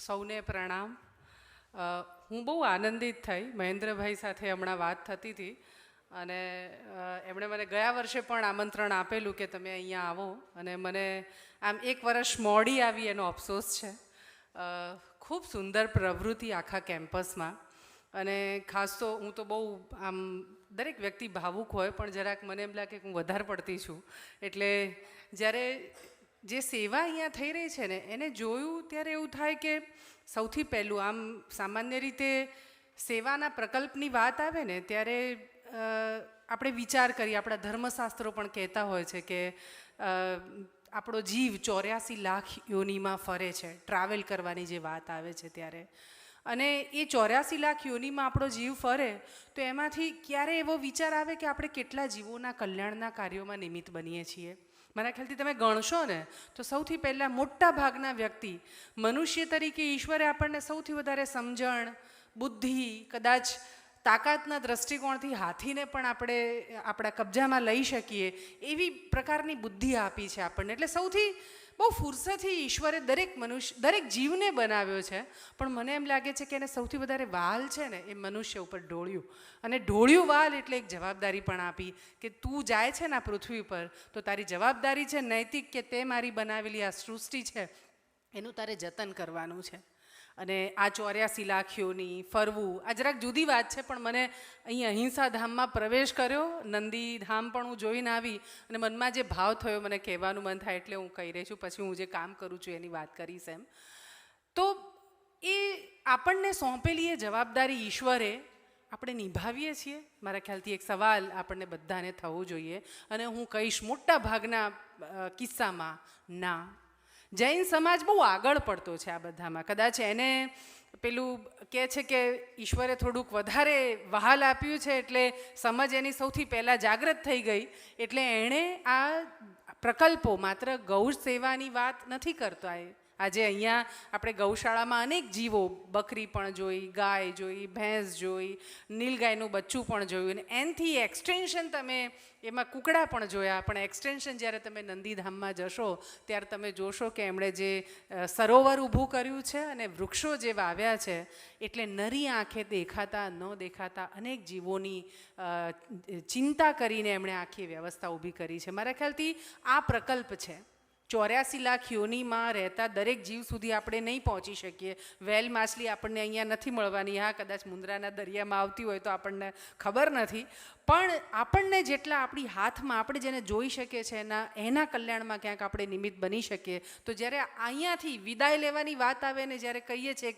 સૌને પ્રણામ. હું બહુ આનંદિત થઈ. મહેન્દ્રભાઈ સાથે હમણાં વાત થતી હતી અને એમણે મને ગયા વર્ષે પણ આમંત્રણ આપેલું કે તમે અહીંયા આવો, અને મને આમ એક વર્ષ મોડી આવી એનો અફસોસ છે. ખૂબ સુંદર પ્રવૃત્તિ આખા કેમ્પસમાં, અને ખાસ તો હું તો બહુ આમ દરેક વ્યક્તિ ભાવુક હોય, પણ જરાક મને એમ લાગે કે હું વધારે પડતી છું. એટલે જ્યારે જે સેવા અહીંયા થઈ રહી છે ને એને જોયું ત્યારે એવું થાય કે સૌથી પહેલું આમ સામાન્ય રીતે સેવાના પ્રકલ્પની વાત આવે ને ત્યારે આપણે વિચાર કરીએ, આપણા ધર્મશાસ્ત્રો પણ કહેતા હોય છે કે આપણો જીવ 84 લાખ યોનિમાં ફરે છે, ટ્રાવેલ કરવાની જે વાત આવે છે ત્યારે. અને એ 84 લાખ યોનિમાં આપણો જીવ ફરે તો એમાંથી ક્યારે એવો વિચાર આવે કે આપણે કેટલા જીવોના કલ્યાણના કાર્યોમાં નિમિત્ત બનીએ છીએ. મારા ખ્યાલથી તમે ગણશો ને તો સૌથી પહેલાં મોટા ભાગના વ્યક્તિ મનુષ્ય તરીકે ઈશ્વરે આપણને સૌથી વધારે સમજણ, બુદ્ધિ, કદાચ તાકાતના દ્રષ્ટિકોણથી હાથીને પણ આપણે આપણા કબજામાં લઈ શકીએ એવી પ્રકારની બુદ્ધિ આપી છે આપણને. એટલે સૌથી બહુ ફુરસતથી ઈશ્વરે દરેક જીવને બનાવ્યો છે, પણ મને એમ લાગે છે કે એને સૌથી વધારે વાલ છે ને એ મનુષ્ય ઉપર ઢોળ્યું. અને ઢોળ્યું વાલ એટલે એક જવાબદારી પણ આપી કે તું જાય છે ને આ પૃથ્વી પર તો તારી જવાબદારી છે નૈતિક કે તે મારી બનાવેલી આ સૃષ્ટિ છે એનું તારે જતન કરવાનું છે. અને આ 84 લાખ યોની ફરવું આ જરાક જુદી વાત છે, પણ મને અહીં અહિંસા ધામમાં પ્રવેશ કર્યો, નંદી ધામ પણ હું જોઈને આવી અને મનમાં જે ભાવ થયો મને કહેવાનું મન થાય એટલે હું કહી રહી છું. પછી હું જે કામ કરું છું એની વાત કરીશ એમ. તો એ આપણને સોંપેલી એ જવાબદારી ઈશ્વરે આપણે નિભાવીએ છીએ? મારા ખ્યાલથી એક સવાલ આપણને બધાને થવો જોઈએ, અને હું કહીશ મોટા ભાગના કિસ્સામાં ના. જૈન સમાજ બહુ આગળ પડતો છે આ બધામાં. કદાચ એને પેલું કહે છે કે ઈશ્વરે થોડુંક વધારે વહાલ આપ્યું છે એટલે સમજ એની સૌથી પહેલાં જાગૃત થઈ ગઈ, એટલે એણે આ પ્રકલ્પો માત્ર ગૌ સેવાની વાત નથી કરતા. આજે અહીંયા આપણે ગૌશાળામાં અનેક જીવો, બકરી પણ જોઈ, ગાય જોઈ, ભેંસ જોઈ, નીલગાયનું બચ્ચું પણ જોયું, અને એનથી એક્સટેન્શન તમે એમાં કૂકડા પણ જોયા. પણ એક્સટેન્શન જ્યારે તમે નંદીધામમાં જશો ત્યારે તમે જોશો કે એમણે જે સરોવર ઊભું કર્યું છે અને વૃક્ષો જે વાવ્યા છે, એટલે નરી આંખે દેખાતા ન દેખાતા અનેક જીવોની ચિંતા કરીને એમણે આખી વ્યવસ્થા ઊભી કરી છે. મારા ખ્યાલથી આ પ્રકલ્પ છે. 84 લાખ યોનીમાં રહેતા દરેક જીવ સુધી આપણે નહીં પહોંચી શકીએ. વેલ માછલી આપણને અહીંયા નથી મળવાની, હા કદાચ મુંદ્રાના દરિયામાં આવતી હોય તો આપણને ખબર નથી, પણ આપણને જેટલા આપણી હાથમાં આપણે જેને જોઈ શકીએ છીએ એના કલ્યાણમાં ક્યાંક આપણે નિમિત્ત બની શકીએ. તો જ્યારે અહીંયાથી વિદાય લેવાની વાત આવે ને જ્યારે કહીએ છીએ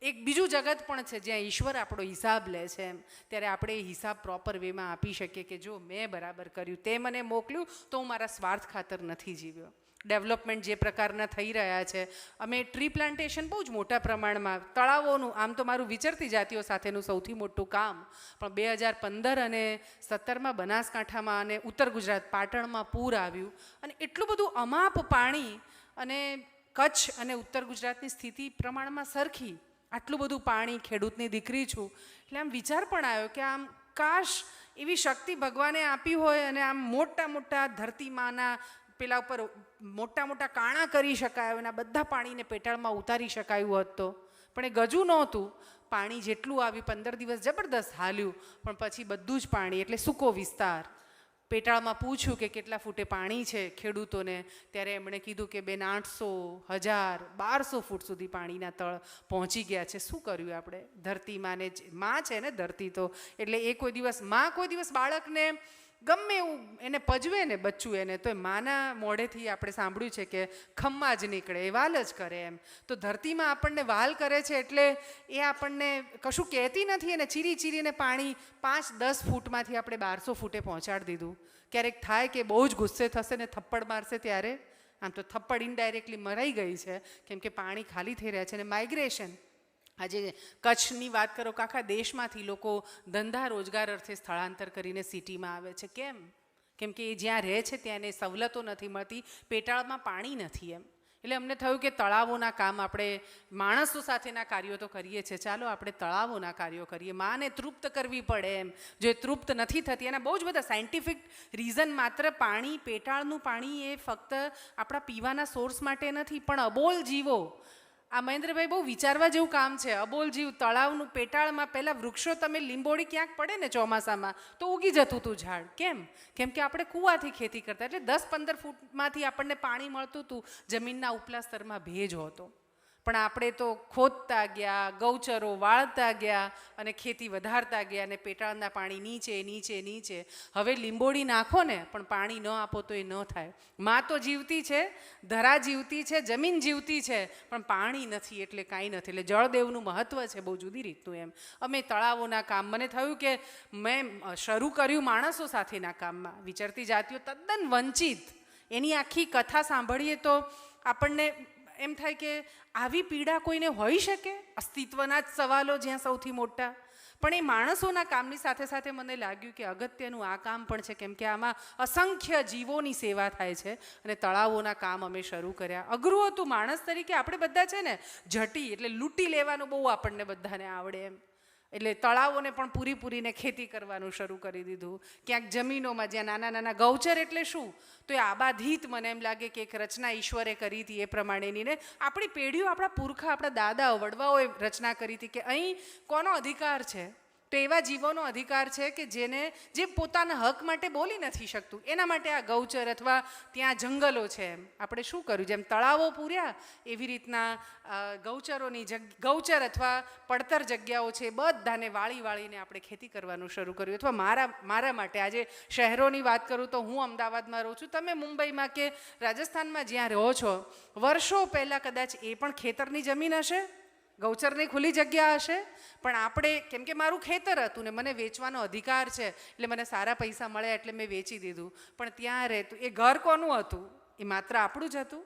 એક બીજું જગત પણ છે જ્યાં ઈશ્વર આપણો હિસાબ લે છે એમ, ત્યારે આપણે એ હિસાબ પ્રોપર વેમાં આપી શકીએ કે જો મેં બરાબર કર્યું, તે મને મોકલ્યું તો હું મારા સ્વાર્થ ખાતર નથી જીવ્યો. ડેવલપમેન્ટ જે પ્રકારના થઈ રહ્યા છે, અમે ટ્રી પ્લાન્ટેશન બહુ જ મોટા પ્રમાણમાં, તળાવોનું, આમ તો મારું વિચરતી જાતિઓ સાથેનું સૌથી મોટું કામ, પણ 2015 અને 17માં બનાસકાંઠામાં અને ઉત્તર ગુજરાત પાટણમાં પૂર આવ્યું અને એટલું બધું અમાપ પાણી, અને કચ્છ અને ઉત્તર ગુજરાતની સ્થિતિ પ્રમાણમાં સરખી, આટલું બધું પાણી, ખેડૂતની દીકરી છું એટલે આમ વિચાર પણ આવ્યો કે આમ કાશ એવી શક્તિ ભગવાને આપી હોય અને આમ મોટા મોટા ધરતીમાંના પેલા ઉપર મોટા મોટા કાણા કરી શકાય એના બધા પાણીને પેટાળમાં ઉતારી શકાયું હોત તો, પણ એ ગજું નહોતું. પાણી જેટલું આવ્યું 15 દિવસ જબરદસ્ત હાલ્યું, પણ પછી બધું જ પાણી એટલે સૂકો વિસ્તાર. પેટાળમાં પૂછ્યું કે કેટલા ફૂટે પાણી છે ખેડૂતોને, ત્યારે એમણે કીધું કે બેન 800, 1000, 1200 ફૂટ સુધી પાણીના તળ પહોંચી ગયા છે. શું કર્યું આપણે? ધરતીમાં ને માં છે ને ધરતી તો, એટલે એ કોઈ દિવસ બાળકને ગમે એવું એને પજવે ને બચ્ચું એને, તો એ માના મોઢેથી આપણે સાંભળ્યું છે કે ખમ્મા જ નીકળે, એ વાલ જ કરે એમ. તો ધરતીમાં આપણને વાલ કરે છે એટલે એ આપણને કશું કહેતી નથી, અને ચીરીને પાણી 5-10 ફૂટમાંથી આપણે 1200 ફૂટે પહોંચાડી દીધું. ક્યારેક થાય કે બહુ જ ગુસ્સે થશે ને થપ્પડ મારશે ત્યારે, આમ તો થપ્પડ ઇનડાયરેક્ટલી મરાઈ ગઈ છે કેમ કે પાણી ખાલી થઈ રહ્યા છે. અને માઇગ્રેશન, આજે કચ્છની વાત કરો કે આખા દેશમાંથી લોકો ધંધા રોજગાર અર્થે સ્થળાંતર કરીને સિટીમાં આવે છે. કેમ કે એ જ્યાં રહે છે ત્યાં એને સવલતો નથી મળતી, પેટાળમાં પાણી નથી એમ. એટલે અમને થયું કે તળાવોના કામ, આપણે માણસો સાથેના કાર્યો તો કરીએ છીએ, ચાલો આપણે તળાવોના કાર્યો કરીએ. માને તૃપ્ત કરવી પડે એમ, જો એ તૃપ્ત નથી થતી એના બહુ જ બધા સાયન્ટિફિક રીઝન. માત્ર પાણી, પેટાળનું પાણી એ ફક્ત આપણા પીવાના સોર્સ માટે નથી, પણ અબોલ જીવો આ મહેન્દ્રભાઈ બહુ વિચારવા જેવું કામ છે. અબોલ જીવ તળાવનું પેટાળમાં પહેલાં વૃક્ષો, તમે લીંબોડી ક્યાંક પડે ને ચોમાસામાં તો ઉગી જતું હતું ઝાડ. કેમ કે આપણે કૂવાથી ખેતી કરતા, એટલે 10-15 ફૂટમાંથી આપણને પાણી મળતું હતું, જમીનના ઉપલા સ્તરમાં ભેજ હતો. પણ આપણે તો ખોદતા ગયા, ગૌચરો વાળતા ગયા અને ખેતી વધારતા ગયા, અને પેટાળના પાણી નીચે નીચે નીચે. હવે લીંબોડી નાખો ને પણ પાણી ન આપો તો એ ન થાય. માં તો જીવતી છે, ધરા જીવતી છે, જમીન જીવતી છે, પણ પાણી નથી એટલે કાંઈ નથી. એટલે જળદેવનું મહત્ત્વ છે બહુ જુદી રીતનું. એમ અમે તળાવોના કામ, મને થયું કે મેં શરૂ કર્યું માણસો સાથેના કામમાં. વિચરતી જાતિઓ તદ્દન વંચિત, એની આખી કથા સાંભળીએ તો આપણને એમ થાય કે આવી પીડા કોઈને હોઈ શકે? અસ્તિત્વના જ સવાલો જ્યાં સૌથી મોટા. પણ એ માણસોના કામની સાથે સાથે મને લાગ્યું કે અગત્યનું આ કામ પણ છે, કેમ કે આમાં અસંખ્ય જીવોની સેવા થાય છે. અને તળાવોના કામ અમે શરૂ કર્યા. અઘરું હતું. માણસ તરીકે આપણે બધા છે ને ઝટી, એટલે લૂંટી લેવાનું બહુ આપણને બધાને આવડે એમ. એટલે તળાવોને પણ પૂરીને ખેતી કરવાનું શરૂ કરી દીધું. ક્યાંક જમીનોમાં જ્યાં નાના નાના ગૌચર, એટલે શું તો એ આબાધિત, મને એમ લાગે કે એક રચના ઈશ્વરે કરી હતી એ પ્રમાણેની. ને આપણી પેઢીઓ, આપણા પુરખા, આપણા દાદાઓ વડવાઓએ રચના કરી હતી કે અહીં કોનો અધિકાર છે? તો એવા જીવોનો અધિકાર છે કે જે પોતાના હક માટે બોલી નથી શકતું. એના માટે આ ગૌચર અથવા ત્યાં જંગલો છે. એમ આપણે શું કર્યું, જેમ તળાવો પૂર્યા એવી રીતના ગૌચર અથવા પડતર જગ્યાઓ છે, બધાને વાળીને આપણે ખેતી કરવાનું શરૂ કર્યું. અથવા મારા માટે આજે શહેરોની વાત કરું તો હું અમદાવાદમાં રહું છું, તમે મુંબઈમાં કે રાજસ્થાનમાં જ્યાં રહો છો, વર્ષો પહેલાં કદાચ એ પણ ખેતરની જમીન હશે, ગૌચરની ખુલ્લી જગ્યા હશે. પણ આપણે, કેમ કે મારું ખેતર હતું ને મને વેચવાનો અધિકાર છે, એટલે મને સારા પૈસા મળ્યા એટલે મેં વેચી દીધું. પણ ત્યાં રહેતું એ ઘર કોનું હતું? એ માત્ર આપણું જ હતું?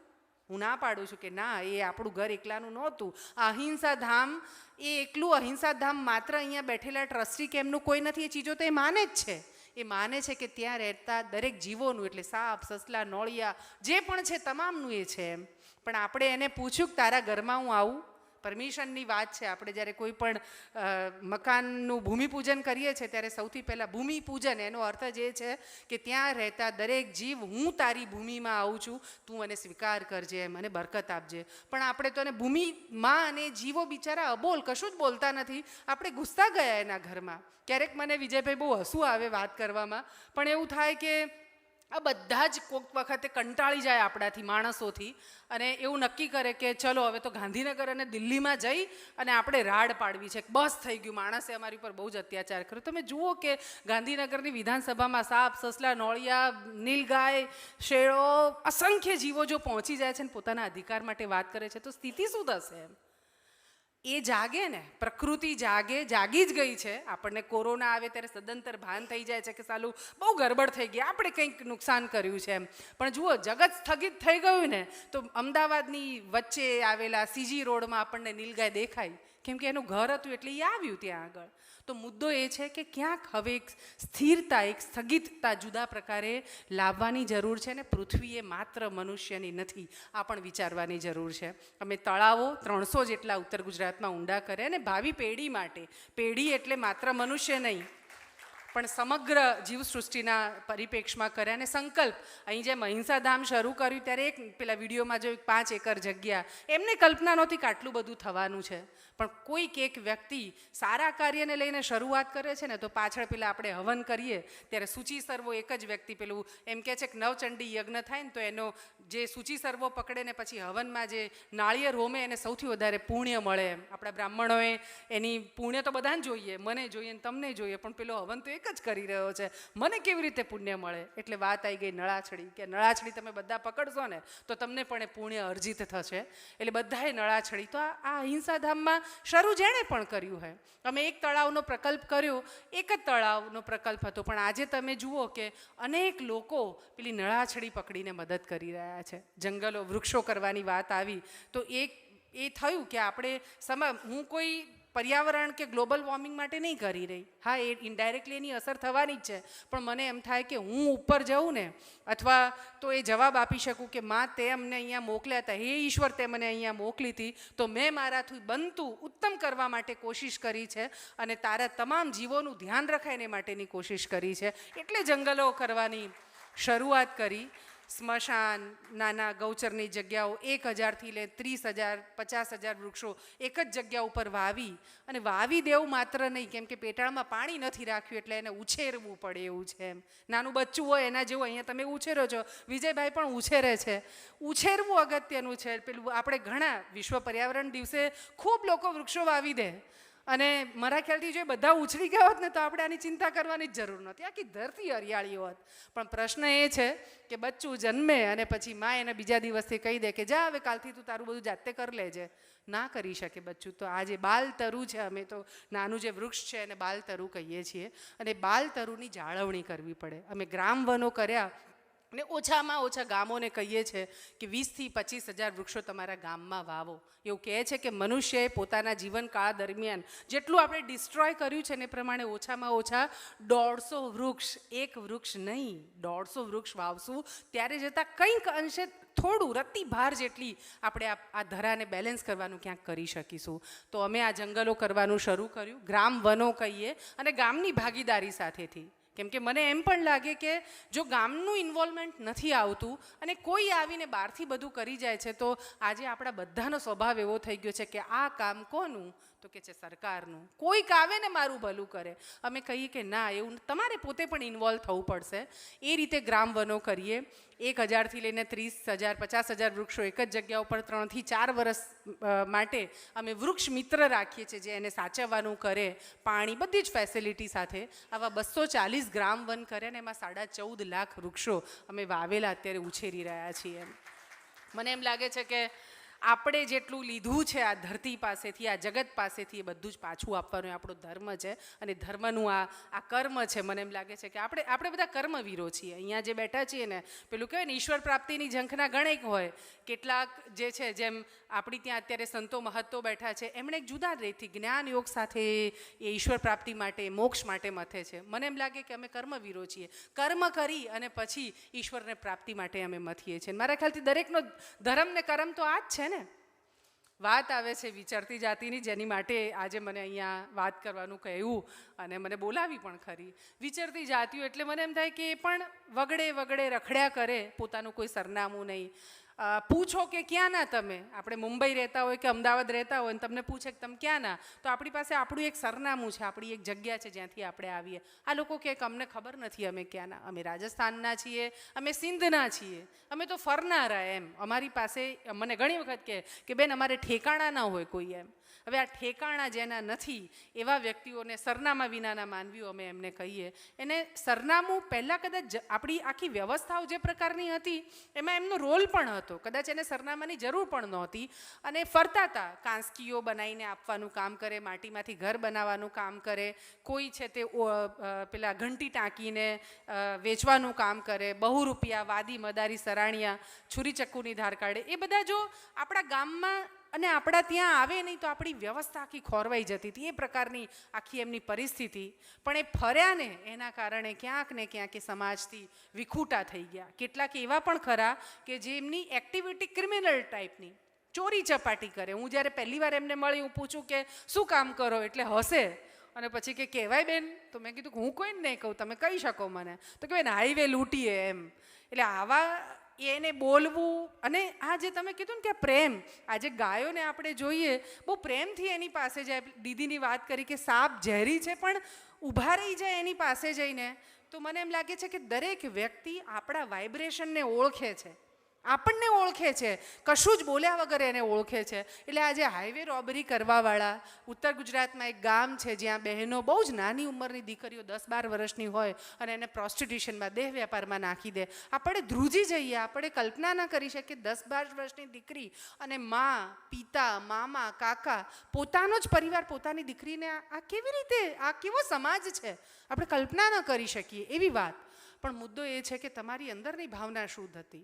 હું ના પાડું છું કે ના, એ આપણું ઘર એકલાનું નહોતું. અહિંસા ધામ એ એકલું અહિંસા ધામ માત્ર અહીંયા બેઠેલા ટ્રસ્ટી કે એમનું કોઈ નથી. એ ચીજો તો એ માને જ છે. એ માને છે કે ત્યાં રહેતા દરેક જીવોનું, એટલે સાપ, સસલા, નોળિયા જે પણ છે તમામનું એ છે. એમ પણ આપણે એને પૂછ્યું કે તારા ઘરમાં હું આવું? પરમિશનની વાત છે. આપણે જ્યારે કોઈ પણ મકાનનું ભૂમિપૂજન કરીએ છીએ ત્યારે સૌથી પહેલાં ભૂમિપૂજન, એનો અર્થ જ એ છે કે ત્યાં રહેતા દરેક જીવ, હું તારી ભૂમિમાં આવું છું, તું મને સ્વીકાર કરજે, મને બરકત આપજે. પણ આપણે તો એને ભૂમિમાં, અને જીવો બિચારા અબોલ, કશું જ બોલતા નથી. આપણે ઘૂસતા ગયા એના ઘરમાં. ક્યારેક મને વિજયભાઈ બહુ હસવું આવે વાત કરવામાં, પણ એવું થાય કે આ બધા જ કોઈક વખતે કંટાળી જાય આપણાથી, માણસોથી, અને એવું નક્કી કરે કે ચલો હવે તો ગાંધીનગર અને દિલ્હીમાં જઈ અને આપણે રાડ પાડવી છે. બસ થઈ ગયું, માણસે અમારી ઉપર બહુ જ અત્યાચાર કર્યો. તમે જુઓ કે ગાંધીનગરની વિધાનસભામાં સાપ, સસલા, નોળિયા, નીલગાય, શેળો, અસંખ્ય જીવો જો પહોંચી જાય છે ને પોતાના અધિકાર માટે વાત કરે છે, તો સ્થિતિ શું થશે? એમ એ જાગે ને, પ્રકૃતિ જાગી જ ગઈ છે. આપણને કોરોના આવે ત્યારે સદંતર ભાન થઈ જાય છે કે સાલું બહુ ગરબડ થઈ ગઈ, આપણે કંઈક નુકસાન કર્યું છે. એમ પણ જુઓ, જગત સ્થગિત થઈ ગયું ને, તો અમદાવાદની વચ્ચે આવેલા સીજી રોડમાં આપણને નીલગાય દેખાય, કેમ કે એનું ઘર હતું એટલે એ આવ્યું ત્યાં આગળ. તો મુદ્દો એ છે કે ક્યાંક હવે એક સ્થિરતા, એક સ્થગિતતા જુદા પ્રકારે લાવવાની જરૂર છે. ને પૃથ્વી એ માત્ર મનુષ્યની નથી, આ પણ વિચારવાની જરૂર છે. અમે તળાવો 300 જેટલા ઉત્તર ગુજરાતમાં ઊંડા કર્યા, અને ભાવિ પેઢી માટે, પેઢી એટલે માત્ર મનુષ્ય નહીં પણ સમગ્ર જીવસૃષ્ટિના પરિપ્રેક્ષમાં કર્યા. અને સંકલ્પ, અહીં જેમ અહિંસા ધામ શરૂ કર્યું ત્યારે એક પેલા વિડીયોમાં જો 5 એકર જગ્યા, એમને કલ્પના નહોતી કે આટલું બધું થવાનું છે. પણ કોઈક એક વ્યક્તિ સારા કાર્યને લઈને શરૂઆત કરે છે ને, તો પાછળ પેલા આપણે હવન કરીએ ત્યારે સૂચિ સર્વો એક જ વ્યક્તિ, પેલું એમ કહે છે કે નવચંડી યજ્ઞ થાય ને તો એનો જે સૂચિ સર્વો પકડે ને પછી હવનમાં જે નાળિયેર હોમે એને સૌથી વધારે પુણ્ય મળે. એમ આપણા બ્રાહ્મણોએ એની પુણ્ય તો બધાને જોઈએ, મને જોઈએ ને તમને જોઈએ, પણ પેલો હવન તો એક જ કરી રહ્યો છે, મને કેવી રીતે પુણ્ય મળે? એટલે વાત આવી ગઈ નળાછડી, કે નળાછડી તમે બધા પકડશો ને તો તમને પણ એ પુણ્ય અર્જિત થશે. એટલે બધાએ નળાછડી. તો આ અહિંસા ધામમાં શરૂ જેણે પણ કર્યું હોય, અમે એક તળાવનો પ્રકલ્પ કર્યો, એક જ તળાવનો પ્રકલ્પ હતો, પણ આજે તમે જુઓ કે અનેક લોકો પેલી નળાછડી પકડીને મદદ કરી રહ્યા છે. જંગલો, વૃક્ષો કરવાની વાત આવી તો એ થયું કે આપણે હું કોઈ પર્યાવરણ કે ગ્લોબલ વોર્મિંગ માટે નહીં કરી રહી. હા, એ ઇનડાયરેક્ટલી એની અસર થવાની જ છે, પણ મને એમ થાય કે હું ઉપર જાઉં ને, અથવા તો એ જવાબ આપી શકું કે માં તે અમને અહીંયા મોકલ્યા હતા, હે ઈશ્વર તે મને અહીંયા મોકલી હતી, તો મેં મારાથી બનતું ઉત્તમ કરવા માટે કોશિશ કરી છે, અને તારા તમામ જીવોનું ધ્યાન રખાય એને માટેની કોશિશ કરી છે. એટલે જંગલો કરવાની શરૂઆત કરી. સ્મશાન, નાના ગૌચરની જગ્યાઓ 1000થી લે 30,000 50,000 વૃક્ષો એક જ જગ્યા ઉપર વાવી દેવું માત્ર નહીં, કેમ કે પેટાળમાં પાણી નથી રાખ્યું એટલે એને ઉછેરવું પડે એવું છે. એમ નાનું બચ્ચું હોય એના જેવું અહીંયા તમે ઉછેરો છો, વિજયભાઈ પણ ઉછેરે છે. ઉછેરવું અગત્યનું છે. પેલું આપણે ઘણા વિશ્વ પર્યાવરણ દિવસે ખૂબ લોકો વૃક્ષો વાવી દે, અને મારા ખ્યાલથી જો બધા ઉછળી ગયા હોત ને તો આપણે આની ચિંતા કરવાની જ જરૂર નહોતી, આખી ધરતી હરિયાળી હોત. પણ પ્રશ્ન એ છે કે બચ્ચું જન્મે અને પછી મા એને બીજા દિવસથી કહી દે કે જા હવે કાલથી તું તારું બધું જાતે કરી લેજે. ના કરી શકે બચ્ચું. તો આ જે બાલતરુ છે, અમે તો નાનું જે વૃક્ષ છે એને બાલતરુ કહીએ છીએ, અને બાલતરુની જાળવણી કરવી પડે. અમે ગ્રામ વનો કર્યા અને ઓછામાં ઓછા ગામોને કહીએ છીએ કે 20,000થી 25,000 વૃક્ષો તમારા ગામમાં વાવો. એવું કહે છે કે મનુષ્યએ પોતાના જીવનકાળ દરમિયાન જેટલું આપણે ડિસ્ટ્રોય કર્યું છે ને એ પ્રમાણે ઓછામાં ઓછા 150 વૃક્ષ, એક વૃક્ષ નહીં 150 વૃક્ષ વાવશું, ત્યારે જતાં કંઈક અંશે થોડું રત્તી ભાર જેટલી આપણે આ ધરાને બેલેન્સ કરવાનું ક્યાંક કરી શકીશું. તો અમે આ જંગલો કરવાનું શરૂ કર્યું, ગ્રામ વનો કહીએ, અને ગામની ભાગીદારી સાથેથી. કેમ કે મને એમ પણ લાગે કે જો ગામનું ઇન્વોલ્વમેન્ટ નથી આવતું અને કોઈ આવીને બહારથી બધું કરી જાય છે, તો આજે આપણા બધાનો સ્વભાવ એવો થઈ ગયો છે કે આ કામ કોનું? તો કે છે સરકારનું. કોઈક આવે ને મારું ભલું કરે. અમે કહીએ કે ના, એવું તમારે પોતે પણ ઇન્વોલ્વ થવું પડશે. એ રીતે ગ્રામ વનો કરીએ. 1,000થી લઈને 30,000 50,000 વૃક્ષો એક જ જગ્યા ઉપર 3 થી 4 વર્ષ માટે અમે વૃક્ષ મિત્ર રાખીએ છીએ, જે એને સાચવવાનું કરે, પાણી બધી જ ફેસિલિટી સાથે. આવા 240 ગ્રામ વન કરે ને એમાં 14.5 લાખ વૃક્ષો અમે વાવેલા અત્યારે ઉછેરી રહ્યા છીએ. મને એમ લાગે છે કે આપણે જેટલું લીધું છે આ ધરતી પાસેથી, આ જગત પાસેથી, એ બધું જ પાછું આપવાનું આપણો ધર્મ છે, અને ધર્મનું આ કર્મ છે. મને એમ લાગે છે કે આપણે બધા કર્મવીરો છીએ. અહીંયા જે બેઠા છીએ ને, પેલું કહેવાય ને ઈશ્વર પ્રાપ્તિની ઝંખના ગણેક હોય. કેટલાક જે છે, જેમ આપણી ત્યાં અત્યારે સંતો મહત્તો બેઠા છે, એમણે એક જુદા રીતથી જ્ઞાન યોગ સાથે એ ઈશ્વર પ્રાપ્તિ માટે, મોક્ષ માટે મથે છે. મને એમ લાગે કે અમે કર્મવીરો છીએ. કર્મ કરી અને પછી ઈશ્વરને પ્રાપ્તિ માટે અમે મથીએ છીએ. મારા ખ્યાલથી દરેકનો ધર્મ ને કર્મ તો આ જ છે ને. વાત આવે છે વિચરતી જાતિની, જેની માટે આજે મને અહીંયા વાત કરવાનું કહ્યું અને મને બોલાવી પણ ખરી. વિચરતી જાતિઓ એટલે મને એમ થાય કે એ પણ વગડે રખડ્યા કરે, પોતાનું કોઈ સરનામું નહીં. પૂછો કે ક્યાંના તમે? આપણે મુંબઈ રહેતા હોય કે અમદાવાદ રહેતા હોય ને તમને પૂછે કે તમે ક્યાંના, તો આપણી પાસે આપણું એક સરનામું છે, આપણી એક જગ્યા છે જ્યાંથી આપણે આવીએ. આ લોકો કહે કે અમને ખબર નથી અમે ક્યાંના, અમે રાજસ્થાનના છીએ, અમે સિંધના છીએ, અમે તો ફરનારા. એમ અમારી પાસે મને ઘણી વખત કે બેન અમારે ઠેકાણા ના હોય કોઈ. એમ હવે આ ઠેકાણા જેના નથી એવા વ્યક્તિઓને, સરનામા વિનાના માનવીઓ અમે એમને કહીએ. એને સરનામું પહેલાં કદાચ આપણી આખી વ્યવસ્થાઓ જે પ્રકારની હતી એમાં એમનો રોલ પણ હતો. કદાચ એને સરનામાની જરૂર પણ નહોતી, અને ફરતા હતા. કાંસકીઓ બનાવીને આપવાનું કામ કરે, માટીમાંથી ઘર બનાવવાનું કામ કરે, કોઈ છે તે પેલા ઘંટી ટાંકીને વેચવાનું કામ કરે, બહુ રૂપિયા, વાદી મદારી સરાણિયા, છુરી ચક્કુની ધાર કાઢે. એ બધા જો આપણા ગામમાં અને આપણા ત્યાં આવે નહીં તો આપણી વ્યવસ્થા આખી ખોરવાઈ જતી હતી. એ પ્રકારની આખી એમની પરિસ્થિતિ. પણ એ ફર્યા ને એના કારણે ક્યાંક ને ક્યાંક એ સમાજથી વિખૂટા થઈ ગયા. કેટલાક એવા પણ ખરા કે જે એમની એક્ટિવિટી ક્રિમિનલ ટાઈપની, ચોરી ચપાટી કરે. હું જ્યારે પહેલી વાર એમને મળી, હું પૂછું કે શું કામ કરો, એટલે હસે અને પછી કે કહેવાય બેન. તો મેં કીધું કે હું કોઈને નહીં કહું, તમે કહી શકો મને. તો કહેવાય ને હાઈવે લૂંટીએ એમ. એટલે આવા એને બોલવું. અને આ જે તમે કીધું ને કે પ્રેમ, આજે ગાયોને આપણે જોઈએ બહુ પ્રેમથી એની પાસે જાય. દીદીની વાત કરી કે સાપ ઝેરી છે પણ ઊભા રહી જાય એની પાસે જઈને. તો મને એમ લાગે છે કે દરેક વ્યક્તિ આપણા વાઇબ્રેશનને ઓળખે છે, આપણને ઓળખે છે, કશું જ બોલ્યા વગર એને ઓળખે છે. એટલે આજે હાઈવે રોબરી કરવાવાળા, ઉત્તર ગુજરાતમાં એક ગામ છે જ્યાં બહેનો, બહુ જ નાની ઉંમરની દીકરીઓ 10-12 વર્ષની હોય અને એને પ્રોસ્ટિટ્યુશનમાં, દેહ વેપારમાં નાખી દે. આપણે ધ્રુજી જઈએ. આપણે કલ્પના ન કરી શકીએ 10-12 વર્ષની દીકરી અને મા, પિતા, મામા, કાકા, પોતાનો જ પરિવાર પોતાની દીકરીને આ કેવી રીતે, આ કેવો સમાજ છે, આપણે કલ્પના ન કરી શકીએ એવી વાત. પણ મુદ્દો એ છે કે તમારી અંદરની ભાવના શુદ્ધ હતી.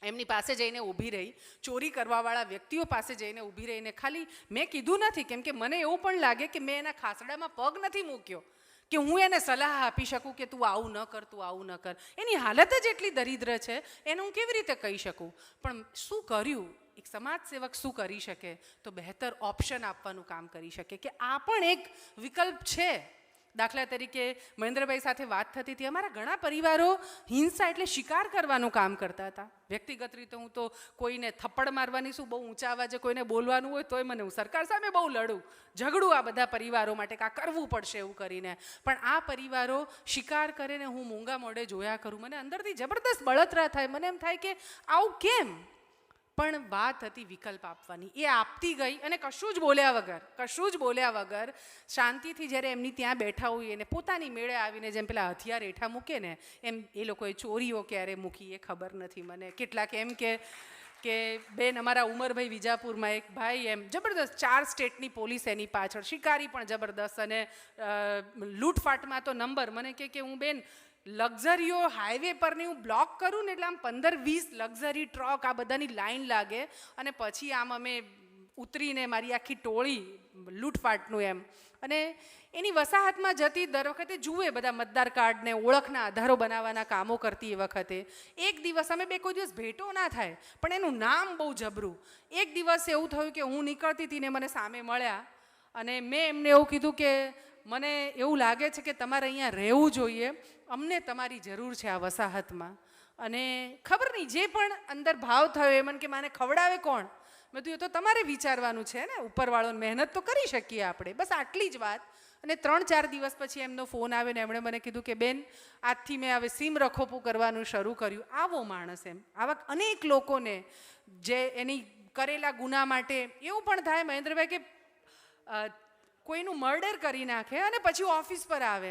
એમની પાસે જઈને ઊભી રહી, ચોરી કરવાવાળા વ્યક્તિઓ પાસે જઈને ઊભી રહીને ખાલી મેં કીધું નથી, કેમ કે મને એવું પણ લાગે કે મેં એના ખાસડામાં પગ નથી મૂક્યો કે હું એને સલાહ આપી શકું કે તું આવું ન કર, તું આવું ન કર. એની હાલત જ એટલી દરિદ્ર છે, એને હું કેવી રીતે કહી શકું? પણ શું કર્યું? એક સમાજ સેવક શું કરી શકે? તો બહેતર ઓપ્શન આપવાનું કામ કરી શકે કે આ પણ એક વિકલ્પ છે દાખલા તરીકે મહેન્દ્રભાઈ સાથે વાત થતી હતી, અમારા ઘણા પરિવારો હિંસા એટલે શિકાર કરવાનું કામ કરતા હતા. વ્યક્તિગત રીતે હું તો કોઈને થપ્પડ મારવાની શું, બહુ ઊંચા અવાજે કોઈને બોલવાનું હોય તોય મને હું સરકાર સામે બહુ લડું, ઝઘડું આ બધા પરિવારો માટે કે આ કરવું પડશે એવું કરીને. પણ આ પરિવારો શિકાર કરે ને હું મૂંગા મોઢે જોયા કરું, મને અંદરથી જબરદસ્ત બળતરા થાય. મને એમ થાય કે આવું કેમ? પણ વાત હતી વિકલ્પ આપવાની. એ આપતી ગઈ અને કશું જ બોલ્યા વગર શાંતિથી જ્યારે એમની ત્યાં બેઠા હોઈએ ને પોતાની મેળે આવીને જેમ પેલા હથિયાર હેઠા મૂકે ને એમ એ લોકોએ ચોરીઓ ક્યારે મૂકી એ ખબર નથી મને. કેટલાક એમ કે બેન અમારા ઉમરભાઈ વિજાપુરમાં એક ભાઈ એમ જબરદસ્ત 4 સ્ટેટની પોલીસ એની પાછળ, શિકારી પણ જબરદસ્ત, અને લૂંટફાટમાં તો નંબર. મને કે હું બેન લક્ઝરીઓ હાઈવે પરની હું બ્લોક કરું ને એટલે આમ 15-20 લક્ઝરી ટ્રક આ બધાની લાઈન લાગે અને પછી આમ અમે ઉતરીને મારી આખી ટોળી લૂંટફાટનું એમ. અને એની વસાહતમાં જતી દર વખતે જુએ બધા મતદાર કાર્ડને ઓળખના આધારો બનાવવાના કામો કરતી એ વખતે એક દિવસ અમે કોઈ દિવસ ભેટો ના થાય પણ એનું નામ બહુ જબરું. એક દિવસ એવું થયું કે હું નીકળતી હતી ને મને સામે મળ્યા અને મેં એમને એવું કીધું કે મને એવું લાગે છે કે તમારે અહીંયા રહેવું જોઈએ, અમને તમારી જરૂર છે આ વસાહતમાં. અને ખબર નહીં જે પણ અંદર ભાવ થયો એ મને કે મને ખવડાવે કોણ? મેં કીધું એ તો તમારે વિચારવાનું છે ને, ઉપરવાળો, મહેનત તો કરી શકીએ આપણે, બસ આટલી જ વાત. અને 3-4 દિવસ પછી એમનો ફોન આવ્યો ને એમણે મને કીધું કે બેન આજથી મેં હવે સીમ રખોપું કરવાનું શરૂ કર્યું. આવો માણસ એમ, આવા અનેક લોકોને જે એની કરેલા ગુના માટે એવું પણ થાય મહેન્દ્રભાઈ કે કોઈનું મર્ડર કરી નાખે અને પછી ઓફિસ પર આવે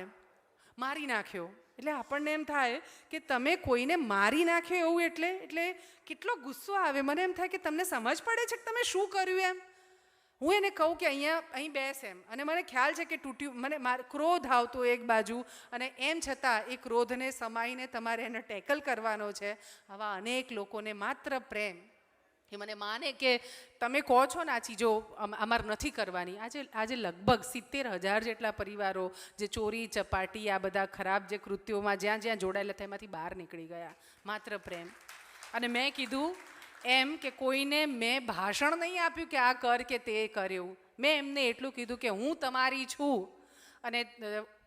મારી નાખ્યો. એટલે આપણને એમ થાય કે તમે કોઈને મારી નાખ્યો એવું એટલે કેટલો ગુસ્સો આવે. મને એમ થાય કે તમને સમજ પડે છે કે તમે શું કર્યું એમ. હું એને કહું કે અહીં બેસ એમ, અને મને ખ્યાલ છે કે મને ક્રોધ આવતો એક બાજુ, અને એમ છતાં એ ક્રોધને સમાઈને તમારે એને ટેકલ કરવાનો છે. આવા અનેક લોકોને માત્ર પ્રેમ એ મને માને કે તમે કહો છો ને આ ચીજો અમારે નથી કરવાની. આજે લગભગ 70,000 જેટલા પરિવારો જે ચોરી ચપાટી આ બધા ખરાબ જે કૃત્યોમાં જ્યાં જોડાયેલા હતા એમાંથી બહાર નીકળી ગયા માત્ર પ્રેમ. અને મેં કીધું એમ કે કોઈને મેં ભાષણ નહીં આપ્યું કે આ કર કે તે કર એવું. મેં એમને એટલું કીધું કે હું તમારી છું. અને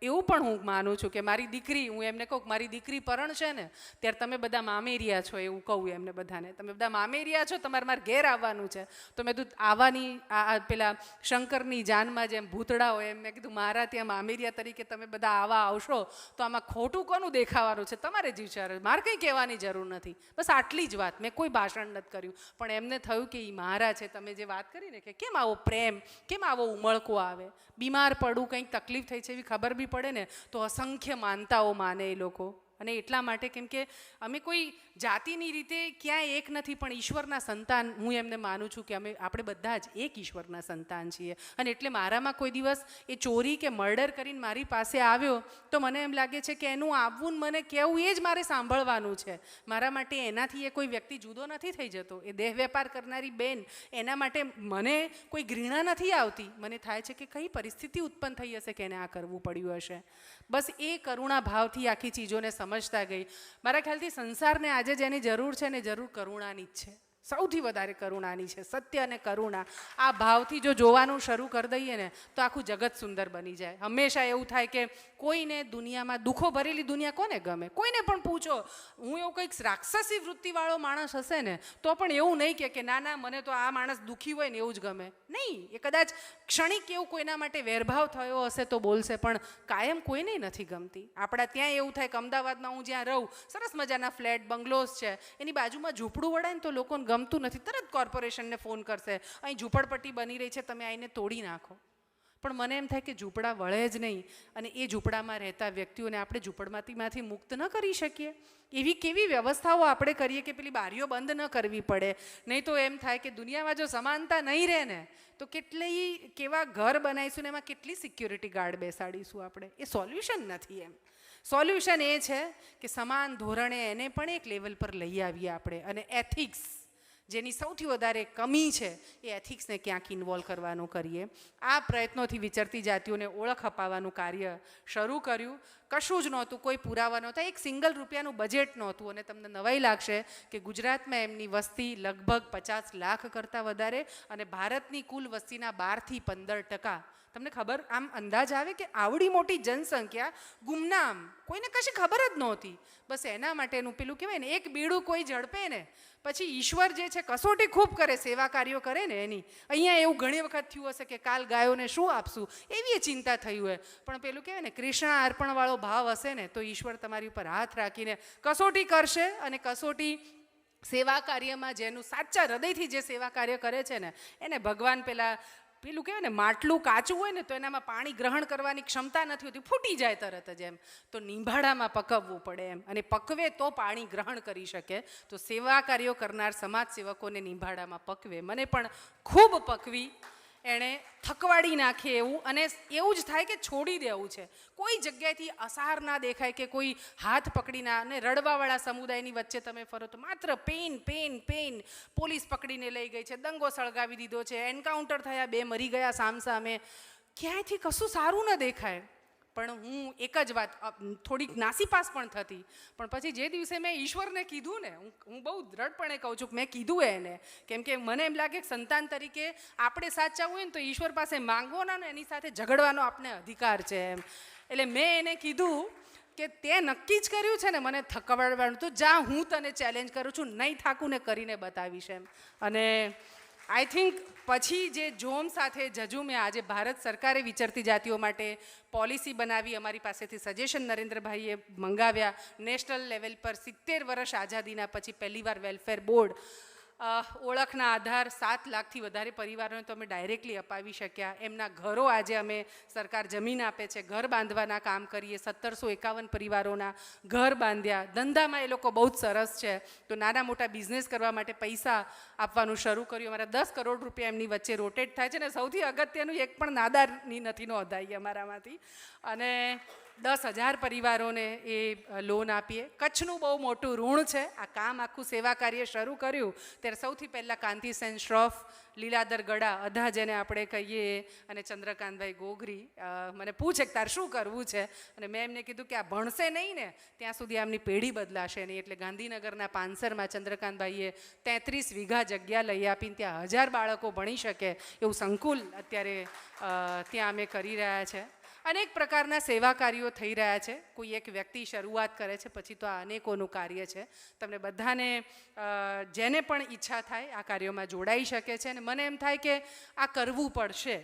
એવું પણ હું માનું છું કે મારી દીકરી, હું એમને કહું મારી દીકરી પરણ છે ને ત્યારે તમે બધા મામેરિયા છો એવું કહું એમને બધાને. તમે બધા મામેરિયા છો, તમારે મારે ઘેર આવવાનું છે. તો મેં કીધું આવવાની આ પેલા શંકરની જાનમાં જેમ ભૂતડા હોય એમ મેં કીધું મારા ત્યાં મામેરિયા તરીકે તમે બધા આવશો તો આમાં ખોટું કોનું દેખાવાનું છે? તમારે જ વિચારો, મારે કંઈ કહેવાની જરૂર નથી. બસ આટલી જ વાત. મેં કોઈ ભાષણ નથી કર્યું. પણ એમને થયું કે એ મારા છે. તમે જે વાત કરીને કે કેમ આવો પ્રેમ, કેમ આવો ઉમળકો આવે, બીમાર પડું, કંઈક તકલીફ થઈ છે એવી ખબર બી પડે ને તો અસંખ્ય માનતાઓ માને એ લોકો. અને એટલા માટે કેમ કે અમે કોઈ જાતિની રીતે ક્યાંય એક નથી પણ ઈશ્વરના સંતાન હું એમને માનું છું કે આપણે બધા જ એક ઈશ્વરના સંતાન છીએ. અને એટલે મારામાં કોઈ દિવસ એ ચોરી કે મર્ડર કરીને મારી પાસે આવ્યો તો મને એમ લાગે છે કે એનું આવવું મને કહેવું એ જ મારે સાંભળવાનું છે. મારા માટે એનાથી એ કોઈ વ્યક્તિ જુદો નથી થઈ જતો. એ દેહ વેપાર કરનારી બેન, એના માટે મને કોઈ ઘૃણા નથી આવતી. મને થાય છે કે કઈ પરિસ્થિતિ ઉત્પન્ન થઈ હશે કે એને આ કરવું પડ્યું હશે. બસ એ કરુણા ભાવથી આખી ચીજોને સમજતા ગઈ. મારા ખ્યાલથી સંસારને આજે જેની જરૂર છે ને જરૂર કરુણાની જ છે, સૌથી વધારે કરુણાની છે. સત્ય અને કરુણા આ ભાવથી જો જોવાનું શરૂ કરી દઈએ ને તો આખું જગત સુંદર બની જાય. હંમેશા એવું થાય કે કોઈને દુનિયામાં દુઃખો ભરેલી દુનિયા કોને ગમે? કોઈને પણ પૂછો, હું એવું કંઈક રાક્ષસી વૃત્તિવાળો માણસ હશે ને તો પણ એવું નહીં કે ના ના મને તો આ માણસ દુઃખી હોય ને એવું જ ગમે. નહીં, એ કદાચ ક્ષણિક એવું કોઈના માટે વેરભાવ થયો હશે તો બોલશે, પણ કાયમ કોઈને નથી ગમતી. આપણા ત્યાં એવું થાય કે અમદાવાદમાં હું જ્યાં રહું, સરસ મજાના ફ્લેટ બંગલોઝ છે, એની બાજુમાં ઝૂંપડું વળાય ને તો લોકોને ગમતું નથી, તરત કોર્પોરેશનને ફોન કરશે અહીં ઝૂંપડપટ્ટી બની રહી છે, તમે આવીને તોડી નાખો. પણ મને એમ થાય કે ઝૂંપડા વળે જ નહીં અને એ ઝૂંપડામાં રહેતા વ્યક્તિઓને આપણે ઝૂંપડમાંથી મુક્ત ન કરી શકીએ? એવી કેવી વ્યવસ્થાઓ આપણે કરીએ કે પેલી બારીઓ બંધ ન કરવી પડે? નહીં તો એમ થાય કે દુનિયામાં જો સમાનતા નહીં રહે ને તો કેવા ઘર બનાવીશું ને એમાં કેટલી સિક્યોરિટી ગાર્ડ બેસાડીશું આપણે? એ સોલ્યુશન નથી. એમ સોલ્યુશન એ છે કે સમાન ધોરણે એને પણ એક લેવલ પર લઈ આવીએ આપણે. અને એથિક્સ જેની સૌથી વધારે કમી છે એ એથિક્સને ક્યાંક ઇન્વોલ્વ કરવાનું કરીએ. આ પ્રયત્નોથી વિચરતી જાતિઓને ઓળખ અપાવવાનું કાર્ય શરૂ કર્યું. કશું જ નહોતું, કોઈ પુરાવા નહોતા, એક સિંગલ રૂપિયાનું બજેટ નહોતું. અને તમને નવાઈ લાગશે કે ગુજરાતમાં એમની વસ્તી લગભગ 50 લાખ કરતાં વધારે અને ભારતની કુલ વસ્તીના 12 થી 15%. તમને ખબર આમ અંદાજ આવે કે આવડી મોટી જનસંખ્યા ગુમનામ, કોઈને કશી ખબર જ નહોતી. બસ એના માટેનું પેલું કહેવાય ને, એક બીડું કોઈ ઝડપે ને પછી ઈશ્વર જે છે કસોટી ખૂબ કરે, સેવા કાર્યો કરે ને એની. અહીંયા એવું ઘણી વખત થયું હશે કે કાલ ગાયોને શું આપશું એવી ચિંતા થઈ હોય, પણ પેલું કહેવાય ને કૃષ્ણ અર્પણવાળો ભાવ હશે ને તો ઈશ્વર તમારી ઉપર હાથ રાખીને કસોટી કરશે. અને કસોટી સેવા કાર્યમાં જેનું સાચા હૃદયથી જે સેવા કાર્ય કરે છે ને એને ભગવાન પેલું કહેવાય ને માટલું કાચું હોય ને તો એનામાં પાણી ગ્રહણ કરવાની ક્ષમતા નથી હોતી, ફૂટી જાય તરત જ. એમ તો નીંભાડામાં પકવવું પડે એમ, અને પકવે તો પાણી ગ્રહણ કરી શકે. તો સેવા કાર્યો કરનાર સમાજ સેવકોને નીંભાડામાં પકવે. મને પણ ખૂબ પકવી, એણે થકવાડી નાખે એવું, અને એવું જ થાય કે છોડી દેવું છે. કોઈ જગ્યાએથી અસહાર ના દેખાય કે કોઈ હાથ પકડીને, અને રડવાવાળા સમુદાયની વચ્ચે તમે ફરો તો માત્ર પેન પેન પેન. પોલીસ પકડીને લઈ ગઈ છે, દંગો સળગાવી દીધો છે, એન્કાઉન્ટર થયા, 2 મરી ગયા સામસામે, ક્યાંયથી કશું સારું ન દેખાય. પણ હું એક જ વાત, થોડીક નાસીપાસ પણ થતી, પણ પછી જે દિવસે મેં ઈશ્વરને કીધું ને, હું બહુ દ્રઢપણે કહું છું કે મેં કીધું એને, કેમ કે મને એમ લાગે કે સંતાન તરીકે આપણે સાચા હોય ને તો ઈશ્વર પાસે માંગવાનો ને એની સાથે ઝઘડવાનો આપણે અધિકાર છે એમ. એટલે મેં એને કીધું કે તે નક્કી જ કર્યું છે ને મને થકવાડવાનું, તો જા હું તને ચેલેન્જ કરું છું, નહીં થાકું ને કરીને બતાવીશ એમ. અને આઈ થિંક પછી જે જોમ સાથે જજુ મેં આજે ભારત સરકારે વિચરતી જાતિઓ માટે પોલિસી બનાવી, અમારી પાસેથી સજેશન નરેન્દ્રભાઈએ મંગાવ્યા. નેશનલ લેવલ પર 70 વર્ષ આઝાદીના પછી પહેલીવાર વેલફેર બોર્ડ, ઓળખના આધાર 7 લાખથી વધારે પરિવારોને તો અમે ડાયરેક્ટલી અપાવી શક્યા. એમના ઘરો આજે અમે, સરકાર જમીન આપે છે, ઘર બાંધવાના કામ કરીએ. 1751 પરિવારોના ઘર બાંધ્યા. ધંધામાં એ લોકો બહુ જ સરસ છે, તો નાના મોટા બિઝનેસ કરવા માટે પૈસા આપવાનું શરૂ કર્યું. અમારા 10 કરોડ રૂપિયા એમની વચ્ચે રોટેટ થાય છે, ને સૌથી અગત્યનું એક પણ નાદારની નથી નોંધાઈ અમારામાંથી. અને 10,000 પરિવારોને એ લોન આપીએ. કચ્છનું બહુ મોટું ઋણ છે. આ કામ આખું સેવા કાર્ય શરૂ કર્યું ત્યારે સૌથી પહેલાં કાંતિસેન શ્રોફ, લીલાધર ગડા અધા જેને આપણે કહીએ, અને ચંદ્રકાંતભાઈ ગોગરી મને પૂછે કે તારે શું કરવું છે, અને મેં એમને કીધું કે આ ભણશે નહીં ને ત્યાં સુધી આમની પેઢી બદલાશે નહીં. એટલે ગાંધીનગરના પાંસરમાં ચંદ્રકાંતભાઈએ 33 વીઘા જગ્યા લઈ આપીને ત્યાં 1000 બાળકો ભણી શકે એવું સંકુલ અત્યારે ત્યાં અમે કરી રહ્યા છે. અનેક પ્રકારના સેવા કાર્યો થઈ રહ્યા છે. કોઈ એક વ્યક્તિ શરૂઆત કરે છે, પછી તો આ અનેકોનું કાર્ય છે. તમને બધાને જેને પણ ઈચ્છા થાય આ કાર્યોમાં જોડાઈ શકે છે. અને મને એમ થાય કે આ કરવું પડશે,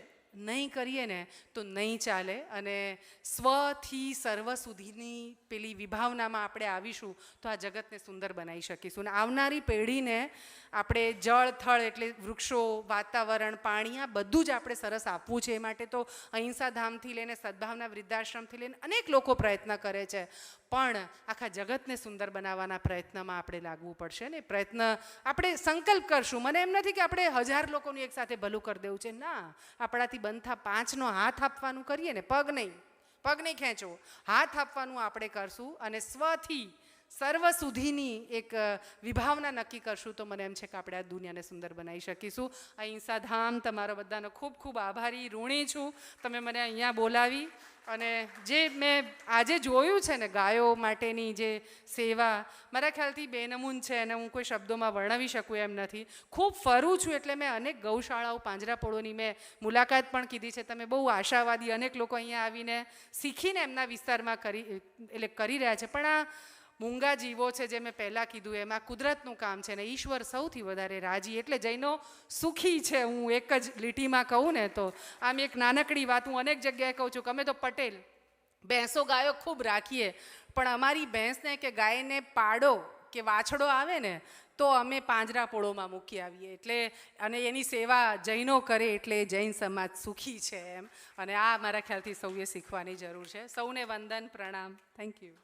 નહીં કરીએ ને તો નહીં ચાલે. અને સ્વથી સર્વ સુધીની પેલી વિભાવનામાં આપણે આવીશું તો આ જગતને સુંદર બનાવી શકીશું. અને આવનારી પેઢીને આપણે જળ થળ એટલે વૃક્ષો, વાતાવરણ, પાણી, આ બધું જ આપણે સરસ આપવું છે. એ માટે તો અહિંસા ધામથી લઈને સદભાવના વૃદ્ધાશ્રમથી લઈને અનેક લોકો પ્રયત્ન કરે છે, પણ આખા જગતને સુંદર બનાવવાના પ્રયત્નમાં આપણે લાગવું પડશે ને. પ્રયત્ન આપણે સંકલ્પ કરશું. મને એમ નથી કે આપણે 1000 લોકોનું એક સાથે ભલું કરી દેવું છે, ના. આપણાથી બનતા 5નો હાથ આપવાનું કરીએ ને, પગ નહીં ખેંચવો, હાથ આપવાનું આપણે કરશું. અને સ્વથી સર્વ સુધીની એક વિભાવના નક્કી કરશું તો મને એમ છે કે આપણે આ દુનિયાને સુંદર બનાવી શકીશું. અહિંસા ધામ તમારો બધાનો ખૂબ ખૂબ આભારી, ઋણી છું. તમે મને અહીંયા બોલાવી, અને જે મેં આજે જોયું છે ને ગાયો માટેની જે સેવા, મારા ખ્યાલથી બેનમૂન છે, અને હું કોઈ શબ્દોમાં વર્ણવી શકું એમ નથી. ખૂબ ફરું છું એટલે મેં અનેક ગૌશાળાઓ, પાંજરાપોળોની મેં મુલાકાત પણ કીધી છે. તમે બહુ આશાવાદી, અનેક લોકો અહીંયા આવીને શીખીને એમના વિસ્તારમાં કરી રહ્યા છે. પણ આ મૂંગા જીવો છે, જે મેં પહેલાં કીધું એમાં કુદરતનું કામ છે, ને ઈશ્વર સૌથી વધારે રાજી. એટલે જૈનો સુખી છે. હું એક જ લીટીમાં કહું ને તો આમ એક નાનકડી વાત હું અનેક જગ્યાએ કહું છું કે અમે તો પટેલ ભેંસો ગાયો ખૂબ રાખીએ, પણ અમારી ભેંસને કે ગાયને પાડો કે વાછડો આવે ને તો અમે પાંજરાપોળોમાં મૂકી આવીએ. એટલે અને એની સેવા જૈનો કરે એટલે જૈન સમાજ સુખી છે એમ. અને આ મારા ખ્યાલથી સૌએ શીખવાની જરૂર છે. સૌને વંદન, પ્રણામ. Thank you.